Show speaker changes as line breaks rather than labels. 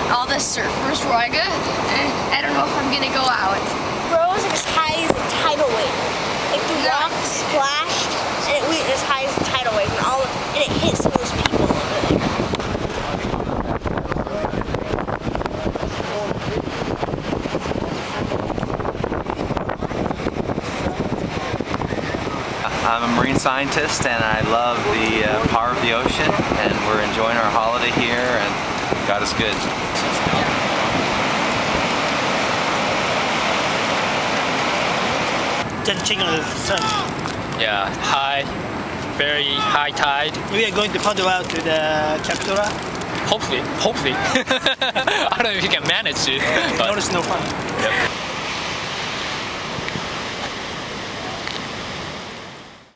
all the surfers were like, I don't know if I'm gonna go out.
Bro, it was like as high as the tidal wave. Like the rock splashed, and it went as high as the tidal wave, and it hit some of those people over there.
I'm a marine scientist and I love the power of the ocean, and we're enjoying our holiday here and God is good.
Touching on the sun.
Yeah, very high tide.
We are going to paddle out to the Captura.
Hopefully. I don't know if you can manage to. But
Notice no fun.
Yep.